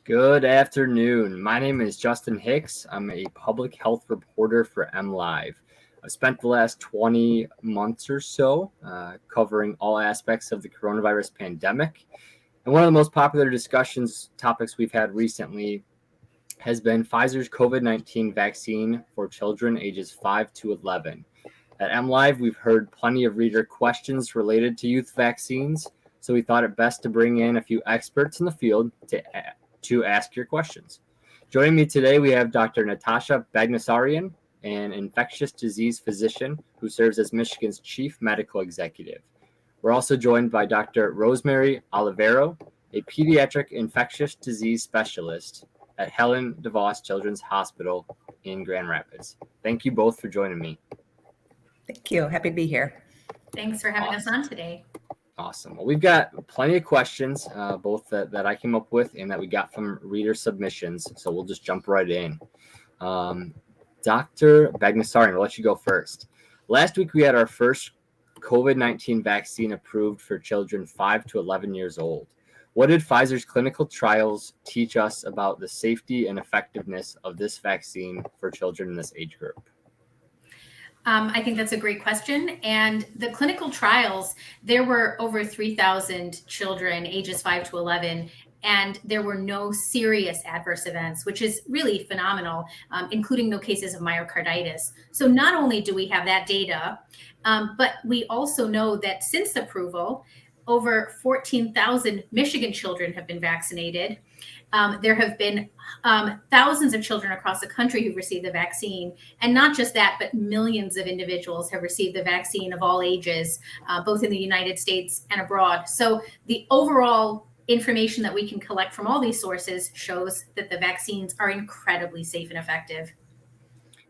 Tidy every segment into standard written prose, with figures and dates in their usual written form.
Good afternoon. My name is Justin Hicks. I'm a public health reporter for MLive. I've spent the last 20 months or so covering all aspects of the coronavirus pandemic. And one of the most popular topics we've had recently has been Pfizer's COVID-19 vaccine for children ages 5 to 11. At MLive, we've heard plenty of reader questions related to youth vaccines, so we thought it best to bring in a few experts in the field to ask your questions. Joining me today, we have Dr. Natasha Bagdasaryan, an infectious disease physician who serves as Michigan's chief medical executive. We're also joined by Dr. Rosemary Olivero, a pediatric infectious disease specialist at Helen DeVos Children's Hospital in Grand Rapids. Thank you both for joining me. Thank you. Happy to be here. Thanks for having us on today. Awesome. Well, we've got plenty of questions, both that I came up with and that we got from reader submissions. So we'll just jump right in. Dr. Bagdasaryan, we'll let you go first. Last week, we had our first COVID-19 vaccine approved for children 5 to 11 years old. What did Pfizer's clinical trials teach us about the safety and effectiveness of this vaccine for children in this age group? I think that's a great question. And the clinical trials, there were over 3,000 children ages 5 to 11, and there were no serious adverse events, which is really phenomenal, including no cases of myocarditis. So not only do we have that data, but we also know that since approval, over 14,000 Michigan children have been vaccinated. There have been thousands of children across the country who've received the vaccine. And not just that, but millions of individuals have received the vaccine of all ages, both in the United States and abroad. So the overall information that we can collect from all these sources shows that the vaccines are incredibly safe and effective.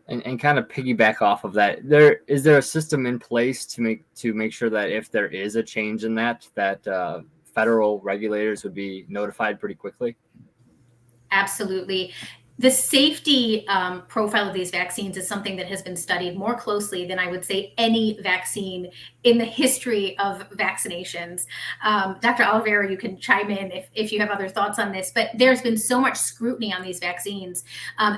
And kind of piggyback off of that, is there a system in place to make sure that if there is a change in that federal regulators would be notified pretty quickly? Absolutely. The safety profile of these vaccines is something that has been studied more closely than I would say any vaccine in the history of vaccinations. Dr. Olivero, you can chime in if you have other thoughts on this, but there's been so much scrutiny on these vaccines.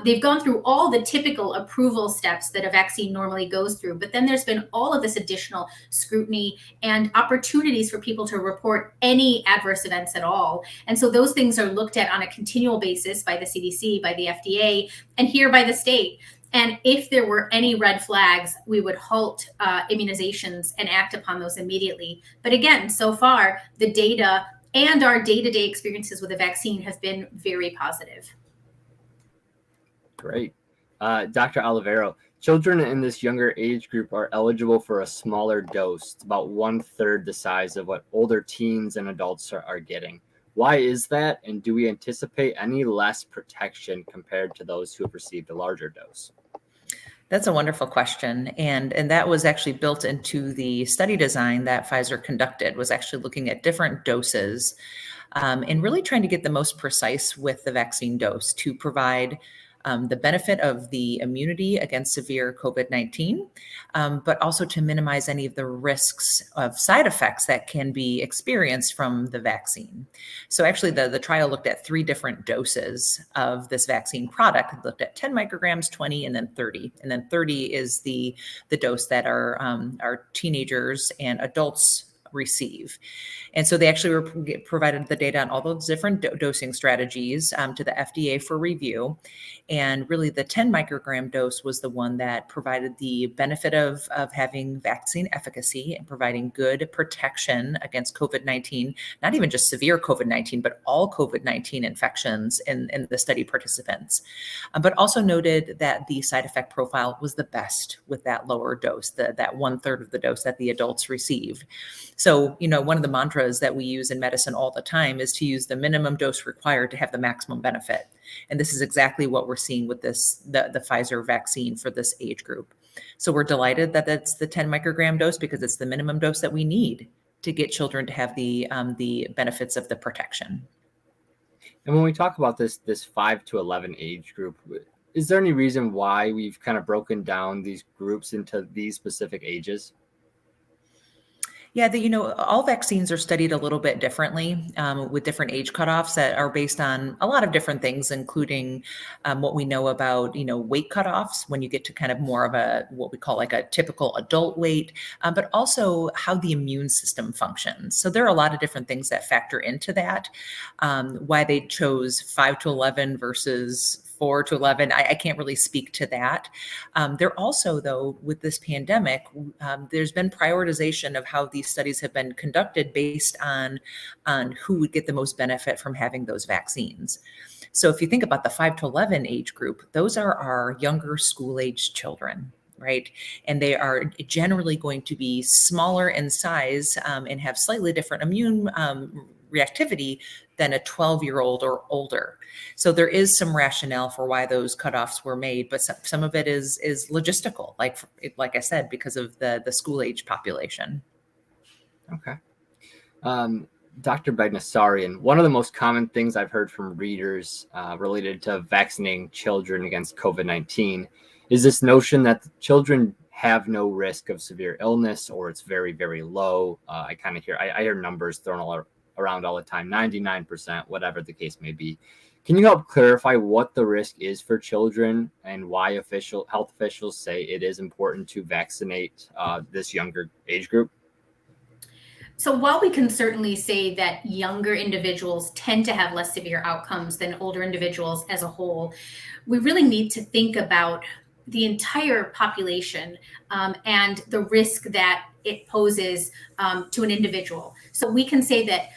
They've gone through all the typical approval steps that a vaccine normally goes through, but then there's been all of this additional scrutiny and opportunities for people to report any adverse events at all. And so those things are looked at on a continual basis by the CDC, by the FDA, and here by the state. And if there were any red flags, we would halt immunizations and act upon those immediately. But again, so far, the data and our day-to-day experiences with the vaccine have been very positive. Great. Dr. Olivero, children in this younger age group are eligible for a smaller dose. It's about 1/3 the size of what older teens and adults are getting. Why is that? And do we anticipate any less protection compared to those who have received a larger dose? That's a wonderful question. And that was actually built into the study design that Pfizer conducted, was actually looking at different doses and really trying to get the most precise with the vaccine dose to provide the benefit of the immunity against severe COVID-19, but also to minimize any of the risks of side effects that can be experienced from the vaccine. So actually the trial looked at 3 different doses of this vaccine product. It looked at 10 micrograms, 20, and then 30. And then 30 is the dose that our teenagers and adults receive. And so they actually provided the data on all those different dosing strategies to the FDA for review. And really the 10 microgram dose was the one that provided the benefit of having vaccine efficacy and providing good protection against COVID-19, not even just severe COVID-19, but all COVID-19 infections in the study participants. But also noted that the side effect profile was the best with that lower dose, that 1/3 of the dose that the adults received. So, one of the mantras that we use in medicine all the time is to use the minimum dose required to have the maximum benefit. And this is exactly what we're seeing with the Pfizer vaccine for this age group. So we're delighted that that's the 10 microgram dose because it's the minimum dose that we need to get children to have the benefits of the protection. And when we talk about this 5 to 11 age group, is there any reason why we've kind of broken down these groups into these specific ages? Yeah, all vaccines are studied a little bit differently with different age cutoffs that are based on a lot of different things, including what we know about, weight cutoffs when you get to kind of more of what we call like a typical adult weight, but also how the immune system functions. So there are a lot of different things that factor into that. Why they chose 5 to 11 versus 4 to 11. I can't really speak to that. There also, though, with this pandemic, there's been prioritization of how these studies have been conducted based on who would get the most benefit from having those vaccines. So if you think about the 5 to 11 age group, those are our younger school-age children, right? And they are generally going to be smaller in size and have slightly different immune reactivity than a 12-year-old or older. So there is some rationale for why those cutoffs were made, but some of it is logistical, like I said, because of the school age population. Okay. Dr. Bagnassarian, one of the most common things I've heard from readers related to vaccinating children against COVID-19 is this notion that children have no risk of severe illness, or it's very, very low. I hear numbers thrown around all the time, 99%, whatever the case may be. Can you help clarify what the risk is for children and why health officials say it is important to vaccinate this younger age group? So while we can certainly say that younger individuals tend to have less severe outcomes than older individuals as a whole, we really need to think about the entire population and the risk that it poses to an individual. So we can say that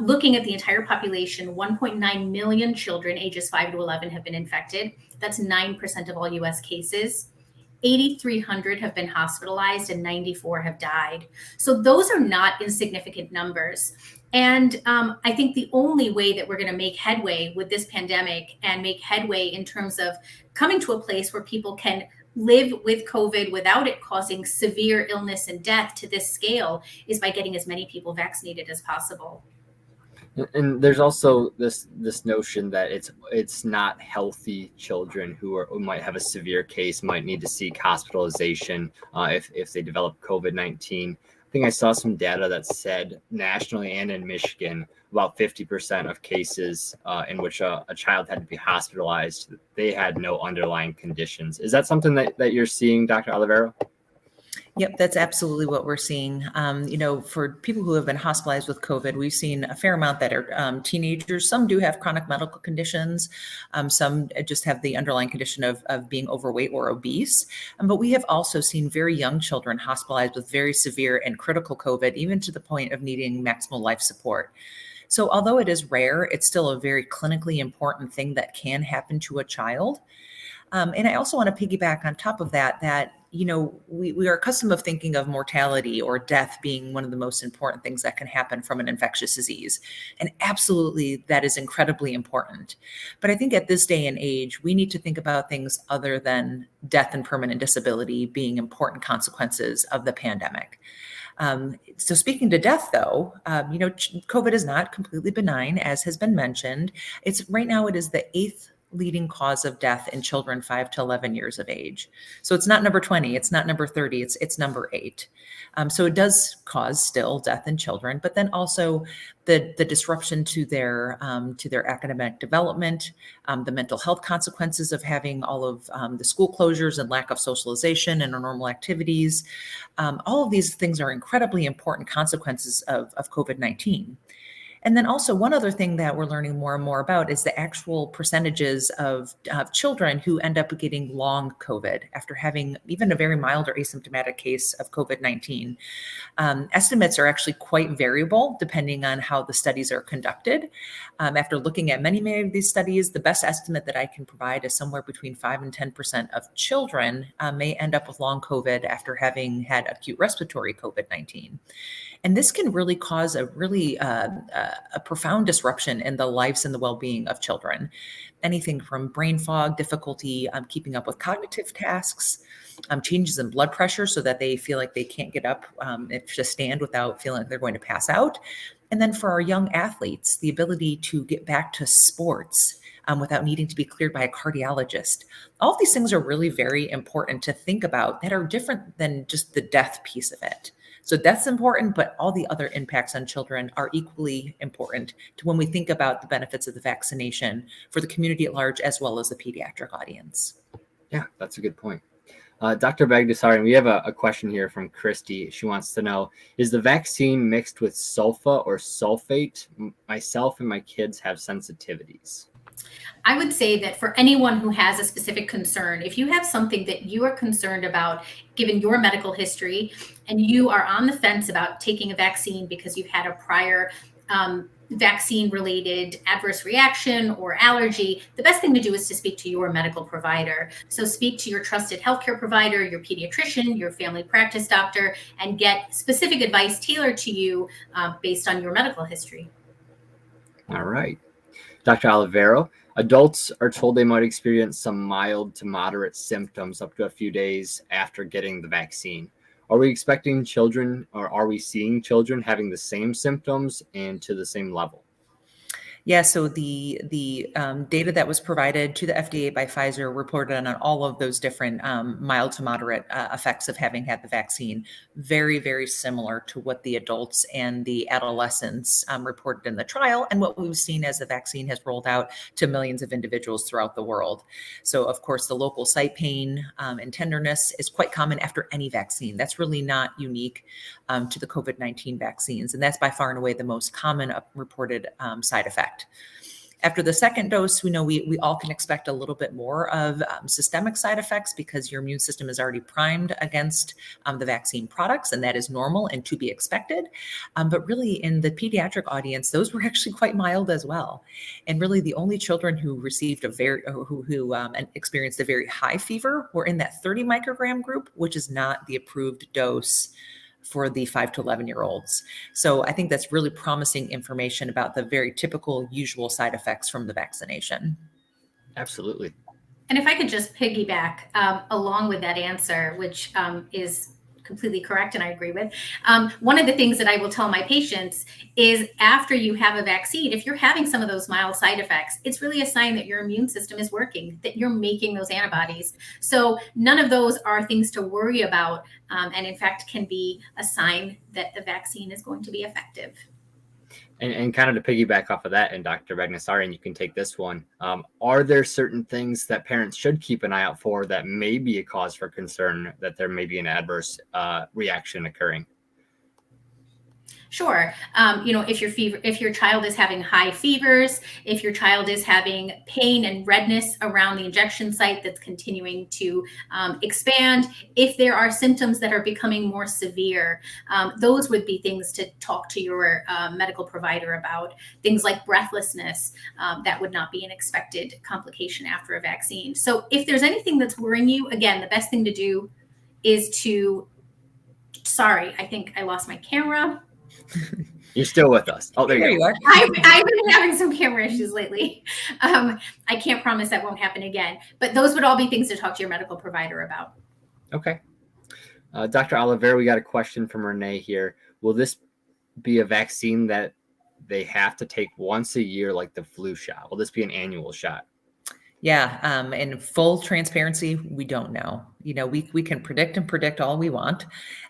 looking at the entire population, 1.9 million children ages 5 to 11 have been infected. That's 9% of all US cases. 8,300 have been hospitalized and 94 have died. So those are not insignificant numbers. And I think the only way that we're going to make headway with this pandemic and make headway in terms of coming to a place where people can live with COVID without it causing severe illness and death to this scale is by getting as many people vaccinated as possible. And there's also this notion that it's not healthy children who might have a severe case, might need to seek hospitalization if they develop COVID-19. I think I saw some data that said nationally and in Michigan, about 50% of cases in which a child had to be hospitalized, they had no underlying conditions. Is that something that you're seeing, Dr. Olivero? Yep, that's absolutely what we're seeing. For people who have been hospitalized with COVID, we've seen a fair amount that are teenagers. Some do have chronic medical conditions. Some just have the underlying condition of being overweight or obese. But we have also seen very young children hospitalized with very severe and critical COVID, even to the point of needing maximal life support. So although it is rare, it's still a very clinically important thing that can happen to a child. And I also want to piggyback on top of that we are accustomed of thinking of mortality or death being one of the most important things that can happen from an infectious disease. And absolutely, that is incredibly important. But I think at this day and age, we need to think about things other than death and permanent disability being important consequences of the pandemic. So speaking to death, though, COVID is not completely benign, as has been mentioned. Right now it is the 8th leading cause of death in children 5 to 11 years of age. So it's not number 20, it's not number 30, it's number 8. So it does cause still death in children, but then also the disruption to their academic development, the mental health consequences of having all of the school closures and lack of socialization and normal activities. All of these things are incredibly important consequences of COVID-19. And then also one other thing that we're learning more and more about is the actual percentages of children who end up getting long COVID after having even a very mild or asymptomatic case of COVID-19. Estimates are actually quite variable depending on how the studies are conducted. After looking at many of these studies, the best estimate that I can provide is somewhere between 5 and 10% of children may end up with long COVID after having had acute respiratory COVID-19. And this can really cause a profound disruption in the lives and the well-being of children. Anything from brain fog, difficulty keeping up with cognitive tasks, changes in blood pressure so that they feel like they can't get up to stand without feeling like they're going to pass out. And then for our young athletes, the ability to get back to sports without needing to be cleared by a cardiologist. All of these things are really very important to think about that are different than just the death piece of it. So that's important, but all the other impacts on children are equally important to when we think about the benefits of the vaccination for the community at large, as well as the pediatric audience. Yeah, that's a good point. Dr. Bagdasarian, we have a question here from Christy. She wants to know, is the vaccine mixed with sulfa or sulfate? Myself and my kids have sensitivities. I would say that for anyone who has a specific concern, if you have something that you are concerned about, given your medical history, and you are on the fence about taking a vaccine because you've had a prior vaccine related adverse reaction or allergy, the best thing to do is to speak to your medical provider. So speak to your trusted healthcare provider, your pediatrician, your family practice doctor, and get specific advice tailored to you based on your medical history. All right. Dr. Olivero, adults are told they might experience some mild to moderate symptoms up to a few days after getting the vaccine. Are we expecting children, or are we seeing children having the same symptoms and to the same level? Yeah, so the data that was provided to the FDA by Pfizer reported on all of those different mild to moderate effects of having had the vaccine. Very, very similar to what the adults and the adolescents reported in the trial, and what we've seen as the vaccine has rolled out to millions of individuals throughout the world. So, of course, the local site pain and tenderness is quite common after any vaccine. That's really not unique to the COVID-19 vaccines, and that's by far and away the most common reported side effect. After the second dose, we know we all can expect a little bit more of systemic side effects because your immune system is already primed against the vaccine products, and that is normal and to be expected. But really, in the pediatric audience, those were actually quite mild as well. And really, the only children who received experienced a very high fever were in that 30 microgram group, which is not the approved dose for the 5 to 11-year-olds. So I think that's really promising information about the very typical usual side effects from the vaccination. Absolutely. And if I could just piggyback along with that answer, which is completely correct and I agree with, one of the things that I will tell my patients is after you have a vaccine, if you're having some of those mild side effects, it's really a sign that your immune system is working, that you're making those antibodies. So none of those are things to worry about, and in fact can be a sign that the vaccine is going to be effective. And kind of to piggyback off of that, and Dr. Bagdasarian, you can take this one. Are there certain things that parents should keep an eye out for that may be a cause for concern that there may be an adverse reaction occurring? Sure. If your child is having high fevers, if your child is having pain and redness around the injection site that's continuing to expand, if there are symptoms that are becoming more severe, those would be things to talk to your medical provider about. Things like breathlessness, that would not be an expected complication after a vaccine. So if there's anything that's worrying you, again, the best thing to do is sorry, I think I lost my camera. You're still with us. Oh, there you are. I've been having some camera issues lately. I can't promise that won't happen again, but those would all be things to talk to your medical provider about. Okay. Dr. Olivero, we got a question from Renee here. Will this be a vaccine that they have to take once a year like the flu shot? Will this be an annual shot? Yeah, in full transparency, we don't know. We can predict all we want,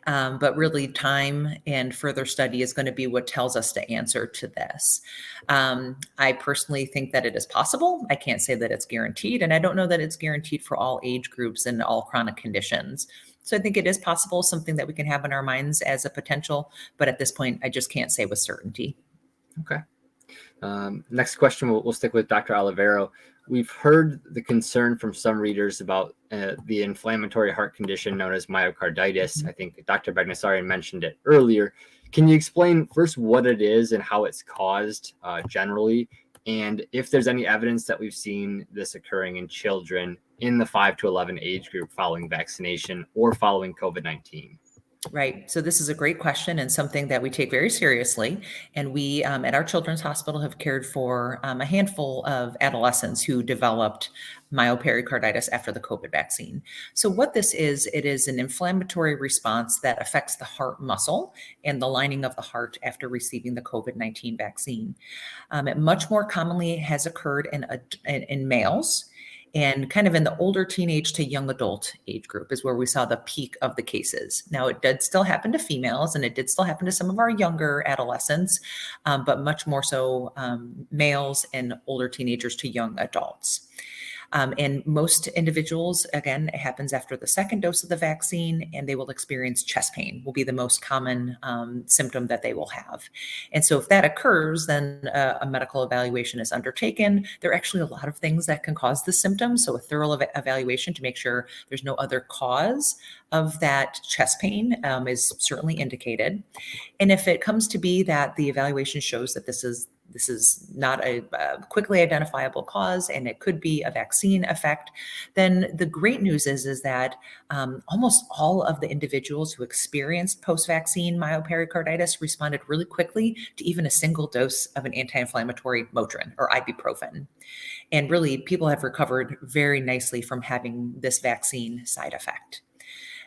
but really time and further study is going to be what tells us the answer to this. I personally think that it is possible. I can't say that it's guaranteed, and I don't know that it's guaranteed for all age groups and all chronic conditions. So I think it is possible, something that we can have in our minds as a potential, but at this point, I just can't say with certainty. Okay. Next question, we'll stick with Dr. Olivero. We've heard the concern from some readers about the inflammatory heart condition known as myocarditis. Mm-hmm. I think Dr. Bagdasarian mentioned it earlier. Can you explain first what it is and how it's caused generally? And if there's any evidence that we've seen this occurring in children in the 5 to 11 age group following vaccination or following COVID-19? Right. So this is a great question and something that we take very seriously. And we at our children's hospital have cared for a handful of adolescents who developed myopericarditis after the COVID vaccine. So what this is, it is an inflammatory response that affects the heart muscle and the lining of the heart after receiving the COVID-19 vaccine. It much more commonly has occurred in males. And kind of in the older teenage to young adult age group is where we saw the peak of the cases. Now, it did still happen to females, and it did still happen to some of our younger adolescents, but much more so males and older teenagers to young adults. And most individuals, again, it happens after the second dose of the vaccine, and they will experience chest pain, will be the most common symptom that they will have. And so if that occurs, then a medical evaluation is undertaken. There are actually a lot of things that can cause the symptoms. So a thorough evaluation to make sure there's no other cause of that chest pain is certainly indicated. And if it comes to be that the evaluation shows that this is not a quickly identifiable cause and it could be a vaccine effect, then the great news is that almost all of the individuals who experienced post-vaccine myopericarditis responded really quickly to even a single dose of an anti-inflammatory Motrin or ibuprofen. And really, people have recovered very nicely from having this vaccine side effect.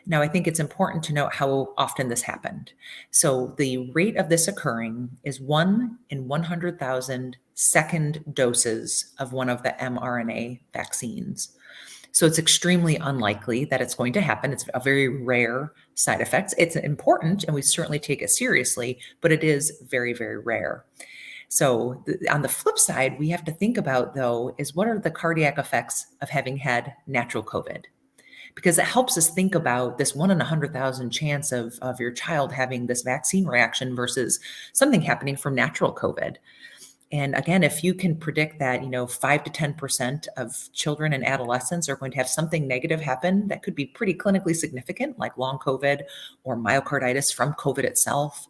Now, I think it's important to note how often this happened. So the rate of this occurring is 1 in 100,000 second doses of one of the mRNA vaccines. So it's extremely unlikely that it's going to happen. It's a very rare side effect. It's important, and we certainly take it seriously, but it is very, very rare. So on the flip side, we have to think about, though, is what are the cardiac effects of having had natural COVID? Because it helps us think about this 1 in 100,000 chance of your child having this vaccine reaction versus something happening from natural COVID. And again, if you can predict that, 5 to 10% of children and adolescents are going to have something negative happen that could be pretty clinically significant, like long COVID or myocarditis from COVID itself,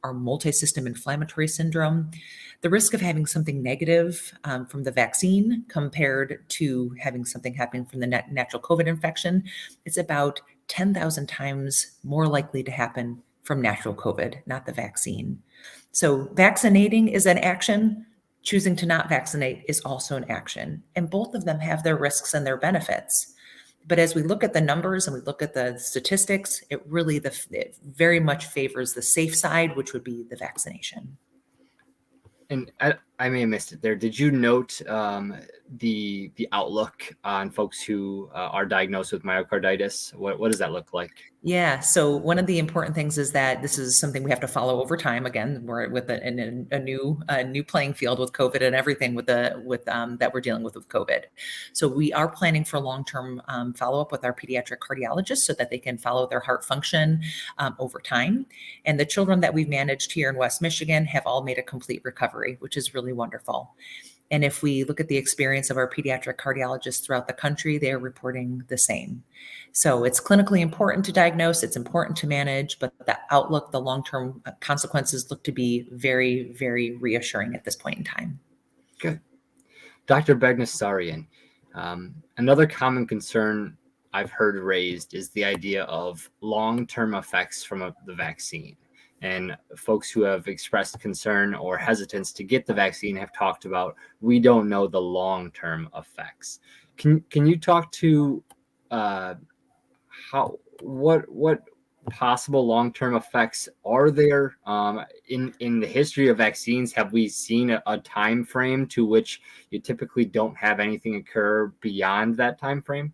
or multi-system inflammatory syndrome, the risk of having something negative from the vaccine compared to having something happening from the natural COVID infection, it's about 10,000 times more likely to happen from natural COVID, not the vaccine. So vaccinating is an action. Choosing to not vaccinate is also an action. And both of them have their risks and their benefits. But as we look at the numbers and we look at the statistics, it very much favors the safe side, which would be the vaccination. And I may have missed it there. Did you note the outlook on folks who are diagnosed with myocarditis? What does that look like? Yeah. So one of the important things is that this is something we have to follow over time. Again, we're with a new playing field with COVID and everything that we're dealing with COVID. So we are planning for long-term follow-up with our pediatric cardiologists so that they can follow their heart function over time. And the children that we've managed here in West Michigan have all made a complete recovery, which is really wonderful. And if we look at the experience of our pediatric cardiologists throughout the country, they are reporting the same. So it's clinically important to diagnose, it's important to manage, but the outlook, the long-term consequences look to be very, very reassuring at this point in time. Good. Dr. Bagnesarian, another common concern I've heard raised is the idea of long-term effects from the vaccine. And folks who have expressed concern or hesitance to get the vaccine have talked about, we don't know the long-term effects. Can you talk to what possible long-term effects are there in the history of vaccines? Have we seen a time frame to which you typically don't have anything occur beyond that time frame?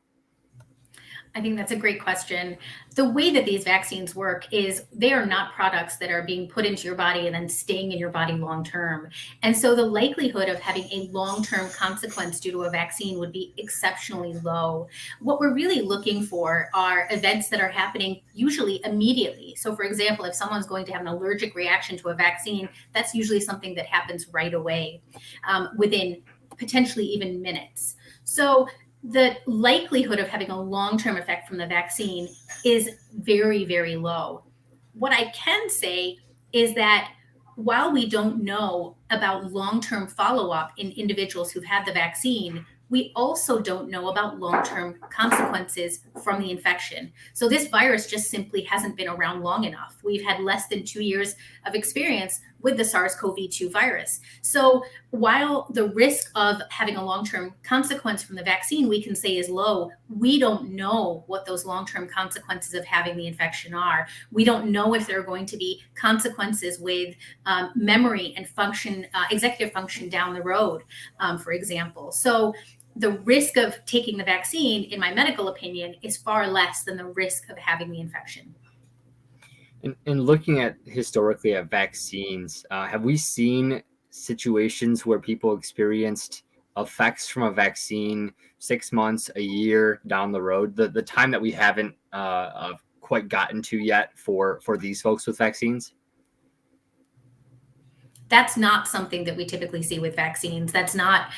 I think that's a great question. The way that these vaccines work is they are not products that are being put into your body and then staying in your body long term. And so the likelihood of having a long-term consequence due to a vaccine would be exceptionally low. What we're really looking for are events that are happening usually immediately. So for example, if someone's going to have an allergic reaction to a vaccine, that's usually something that happens right away, within potentially even minutes. So the likelihood of having a long-term effect from the vaccine is very, very low. What I can say is that while we don't know about long-term follow-up in individuals who've had the vaccine, we also don't know about long-term consequences from the infection. So this virus just simply hasn't been around long enough. We've had less than 2 years of experience with the SARS-CoV-2 virus. So while the risk of having a long-term consequence from the vaccine we can say is low, we don't know what those long-term consequences of having the infection are. We don't know if there are going to be consequences with memory and function, executive function down the road, for example. So the risk of taking the vaccine, in my medical opinion, is far less than the risk of having the infection. In looking at historically at vaccines, have we seen situations where people experienced effects from a vaccine 6 months, a year down the road, the time that we haven't quite gotten to yet for these folks with vaccines? That's not something that we typically see with vaccines. That's not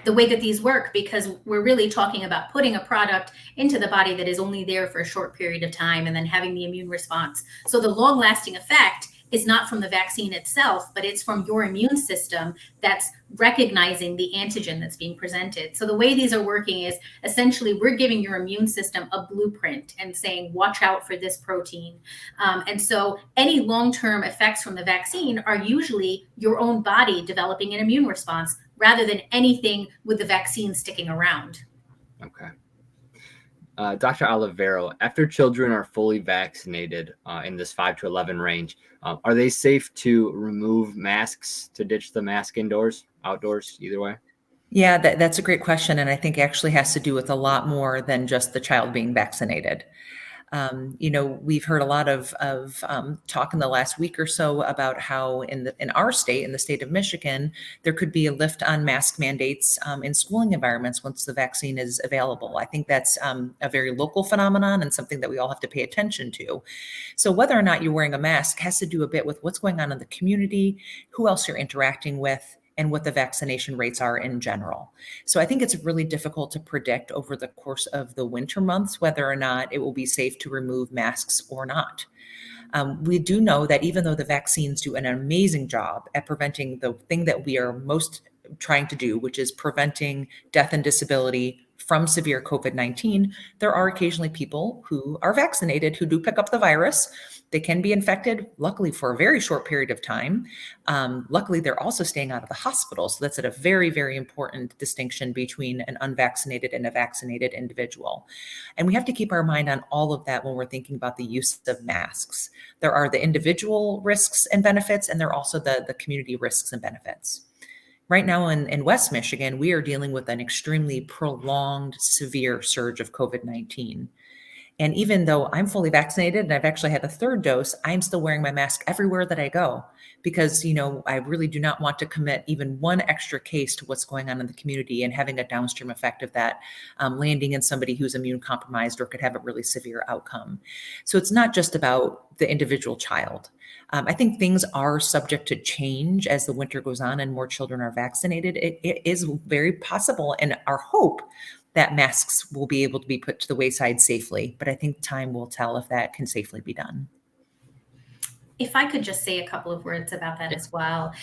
the way that these work, because we're really talking about putting a product into the body that is only there for a short period of time and then having the immune response. So the long lasting effect is not from the vaccine itself, but it's from your immune system that's recognizing the antigen that's being presented. So the way these are working is essentially we're giving your immune system a blueprint and saying, watch out for this protein. And so any long-term effects from the vaccine are usually your own body developing an immune response rather than anything with the vaccine sticking around. Okay. Dr. Olivero, after children are fully vaccinated in this 5 to 11 range, are they safe to remove masks, to ditch the mask indoors, outdoors, either way? Yeah, that's a great question. And I think actually has to do with a lot more than just the child being vaccinated. We've heard a lot of talk in the last week or so about how in our state, in the state of Michigan, there could be a lift on mask mandates in schooling environments once the vaccine is available. I think that's a very local phenomenon and something that we all have to pay attention to. So whether or not you're wearing a mask has to do a bit with what's going on in the community, who else you're interacting with, and what the vaccination rates are in general. So I think it's really difficult to predict over the course of the winter months whether or not it will be safe to remove masks or not. We do know that even though the vaccines do an amazing job at preventing the thing that we are most trying to do, which is preventing death and disability from severe COVID-19, there are occasionally people who are vaccinated who do pick up the virus. They can be infected, luckily, for a very short period of time. Luckily, they're also staying out of the hospital. So that's a very, very important distinction between an unvaccinated and a vaccinated individual. And we have to keep our mind on all of that when we're thinking about the use of masks. There are the individual risks and benefits, and there are also the community risks and benefits. Right now in West Michigan, we are dealing with an extremely prolonged, severe surge of COVID-19. And even though I'm fully vaccinated and I've actually had a third dose, I'm still wearing my mask everywhere that I go because, I really do not want to commit even one extra case to what's going on in the community and having a downstream effect of that landing in somebody who's immune compromised or could have a really severe outcome. So it's not just about the individual child. I think things are subject to change as the winter goes on and more children are vaccinated. It is very possible, and our hope that masks will be able to be put to the wayside safely. But I think time will tell if that can safely be done. If I could just say a couple of words about that as well.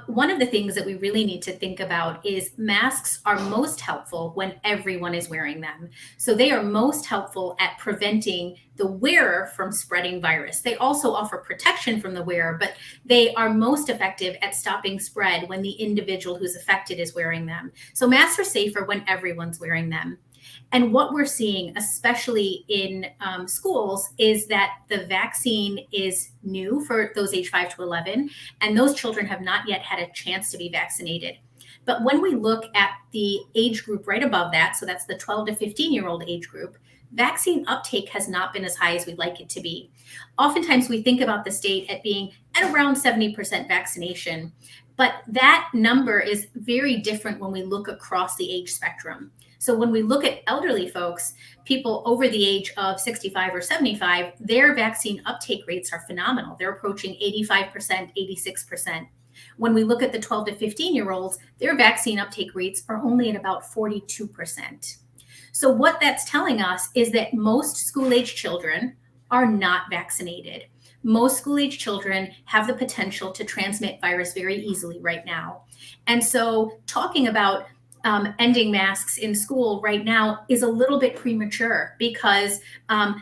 One of the things that we really need to think about is masks are most helpful when everyone is wearing them. So they are most helpful at preventing the wearer from spreading virus. They also offer protection from the wearer, but they are most effective at stopping spread when the individual who's affected is wearing them. So masks are safer when everyone's wearing them. And what we're seeing, especially in schools, is that the vaccine is new for those age 5 to 11, and those children have not yet had a chance to be vaccinated. But when we look at the age group right above that, so that's the 12 to 15-year-old age group, vaccine uptake has not been as high as we'd like it to be. Oftentimes we think about the state at being at around 70% vaccination, but that number is very different when we look across the age spectrum. So when we look at elderly folks, people over the age of 65 or 75, their vaccine uptake rates are phenomenal. They're approaching 85%, 86%. When we look at the 12 to 15-year-olds, their vaccine uptake rates are only at about 42%. So what that's telling us is that most school-age children are not vaccinated. Most school-age children have the potential to transmit virus very easily right now. And so talking about ending masks in school right now is a little bit premature because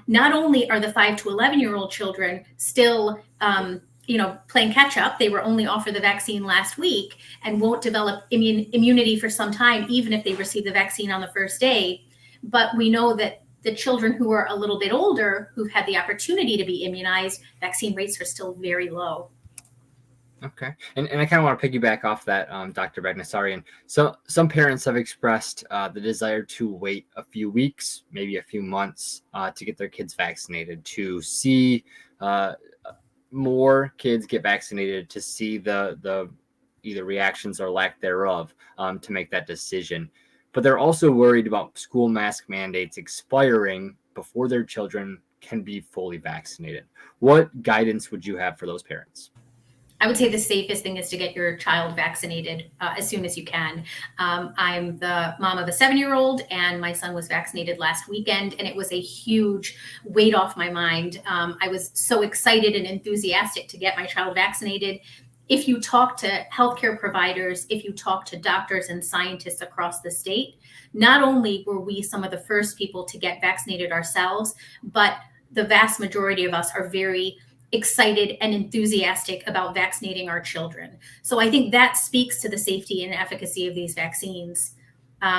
not only are the 5 to 11-year-old children still playing catch up, they were only offered the vaccine last week and won't develop immunity for some time, even if they receive the vaccine on the first day. But we know that the children who are a little bit older, who've had the opportunity to be immunized, vaccine rates are still very low. Okay. And I kind of want to piggyback off that, Dr. Bagnassarian. So some parents have expressed the desire to wait a few weeks, maybe a few months, to get their kids vaccinated, to see uh, more kids get vaccinated, to see the either reactions or lack thereof, to make that decision. But they're also worried about school mask mandates expiring before their children can be fully vaccinated. What guidance would you have for those parents? I would say the safest thing is to get your child vaccinated as soon as you can. I'm the mom of a 7-year-old, and my son was vaccinated last weekend, and it was a huge weight off my mind. I was so excited and enthusiastic to get my child vaccinated. If you talk to healthcare providers, if you talk to doctors and scientists across the state, not only were we some of the first people to get vaccinated ourselves, but the vast majority of us are very excited and enthusiastic about vaccinating our children. So I think that speaks to the safety and efficacy of these vaccines.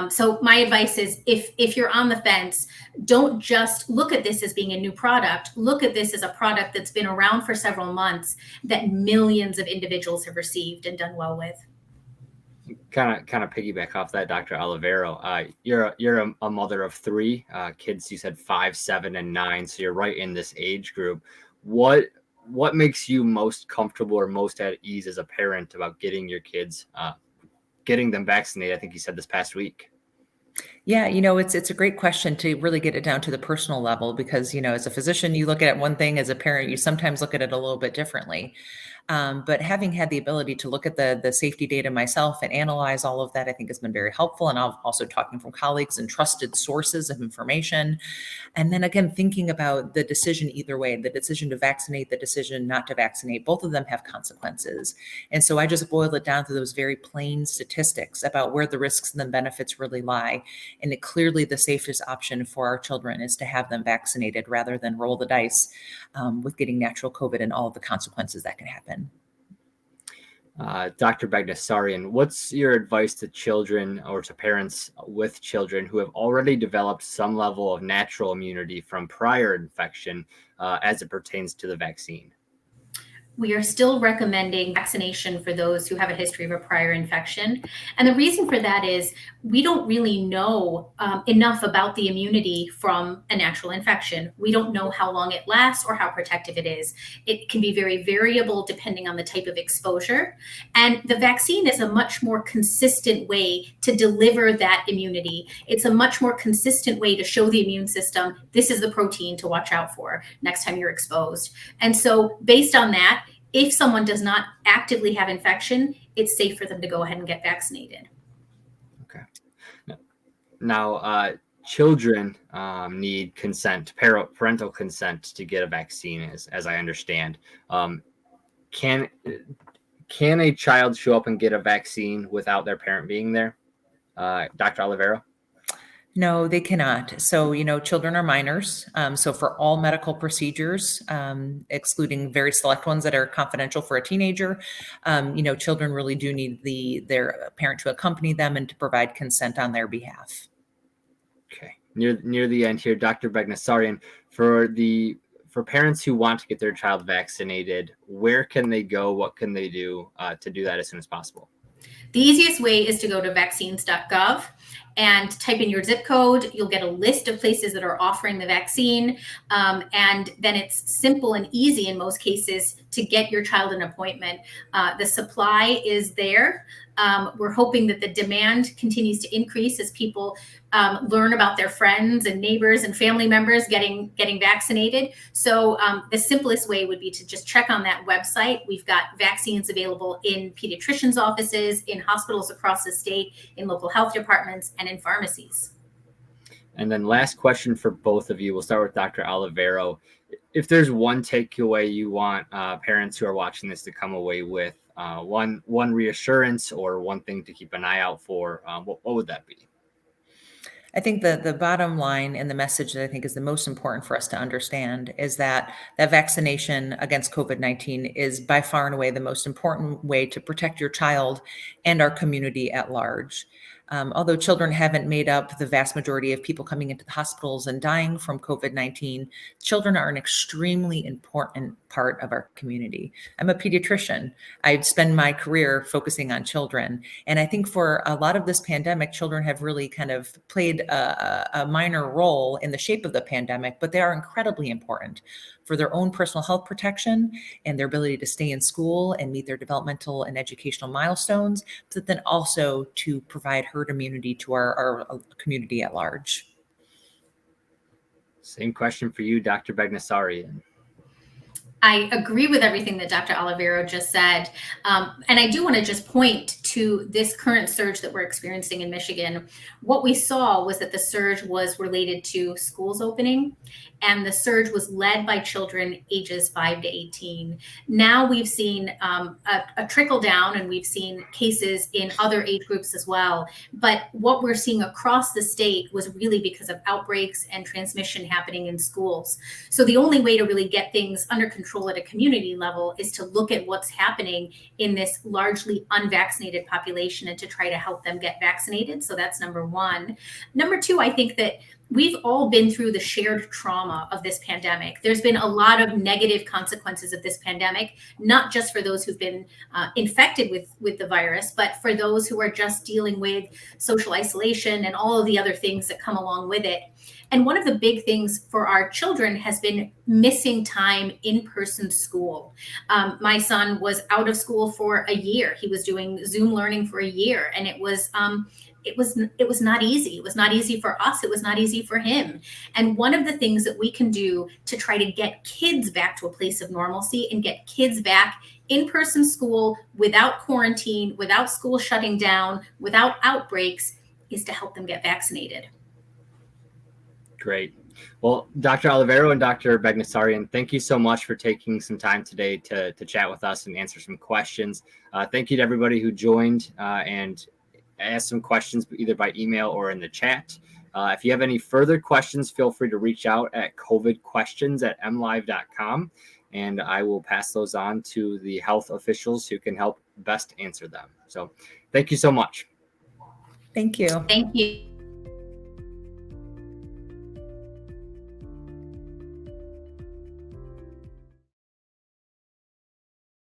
So my advice is, if you're on the fence, don't just look at this as being a new product. Look at this as a product that's been around for several months, that millions of individuals have received and done well with. Kind of piggyback off that, Dr. Olivero. You're a mother of 3 kids. You said 5, 7, and 9. So you're right in this age group. What makes you most comfortable or most at ease as a parent about getting your kids, getting them vaccinated? I think you said this past week. Yeah, it's a great question to really get it down to the personal level, because, as a physician, you look at one thing; as a parent, you sometimes look at it a little bit differently. But having had the ability to look at the safety data myself and analyze all of that, I think has been very helpful. And I'm also talking from colleagues and trusted sources of information. And then again, thinking about the decision either way, the decision to vaccinate, the decision not to vaccinate, both of them have consequences. And so I just boil it down to those very plain statistics about where the risks and the benefits really lie. And clearly the safest option for our children is to have them vaccinated rather than roll the dice with getting natural COVID and all of the consequences that can happen. Dr. Bagnassarian, what's your advice to children or to parents with children who have already developed some level of natural immunity from prior infection as it pertains to the vaccine? We are still recommending vaccination for those who have a history of a prior infection. And the reason for that is we don't really know enough about the immunity from a natural infection. We don't know how long it lasts or how protective it is. It can be very variable depending on the type of exposure. And the vaccine is a much more consistent way to deliver that immunity. It's a much more consistent way to show the immune system, this is the protein to watch out for next time you're exposed. And so based on that, if someone does not actively have infection, it's safe for them to go ahead and get vaccinated. Okay. Now, children need consent, parental consent to get a vaccine, as I understand. Can a child show up and get a vaccine without their parent being there? Dr. Olivero? No, they cannot. So, children are minors. So for all medical procedures, excluding very select ones that are confidential for a teenager, children really do need their parent to accompany them and to provide consent on their behalf. Okay. Near the end here, Dr. Bagnassarian, for parents who want to get their child vaccinated, where can they go? What can they do to do that as soon as possible? The easiest way is to go to vaccines.gov and type in your zip code. You'll get a list of places that are offering the vaccine. And then it's simple and easy in most cases to get your child an appointment. The supply is there. We're hoping that the demand continues to increase as people learn about their friends and neighbors and family members getting vaccinated. So the simplest way would be to just check on that website. We've got vaccines available in pediatricians' offices, in hospitals across the state, in local health departments, and in pharmacies. And then last question for both of you. We'll start with Dr. Olivero. If there's one takeaway you want parents who are watching this to come away with, one reassurance or one thing to keep an eye out for, what would that be? I think the bottom line and the message that I think is the most important for us to understand is that vaccination against COVID-19 is by far and away the most important way to protect your child and our community at large. Although children haven't made up the vast majority of people coming into the hospitals and dying from COVID-19, children are an extremely important part of our community. I'm a pediatrician. I spend my career focusing on children. And I think for a lot of this pandemic, children have really kind of played a minor role in the shape of the pandemic, but they are incredibly important for their own personal health protection and their ability to stay in school and meet their developmental and educational milestones, but then also to provide herd immunity to our community at large. Same question for you, Dr. Bagnassarian. I agree with everything that Dr. Olivero just said. And I do want to just point to this current surge that we're experiencing in Michigan. What we saw was that the surge was related to schools opening, and the surge was led by children ages 5 to 18. Now we've seen a trickle down, and we've seen cases in other age groups as well. But what we're seeing across the state was really because of outbreaks and transmission happening in schools. So the only way to really get things under control at a community level is to look at what's happening in this largely unvaccinated population and to try to help them get vaccinated. So that's number one. Number two, I think that we've all been through the shared trauma of this pandemic. There's been a lot of negative consequences of this pandemic, not just for those who've been infected with the virus, but for those who are just dealing with social isolation and all of the other things that come along with it. And one of the big things for our children has been missing time in-person school. My son was out of school for a year. He was doing Zoom learning for a year, and it was not easy. It was not easy for us. It was not easy for him. And one of the things that we can do to try to get kids back to a place of normalcy and get kids back in-person school without quarantine, without school shutting down, without outbreaks, is to help them get vaccinated. Great. Well, Dr. Olivero and Dr. Bagnassarian, thank you so much for taking some time today to chat with us and answer some questions. Thank you to everybody who joined and asked some questions either by email or in the chat. If you have any further questions, feel free to reach out at covidquestions@mlive.com, and I will pass those on to the health officials who can help best answer them. So thank you so much. Thank you. Thank you.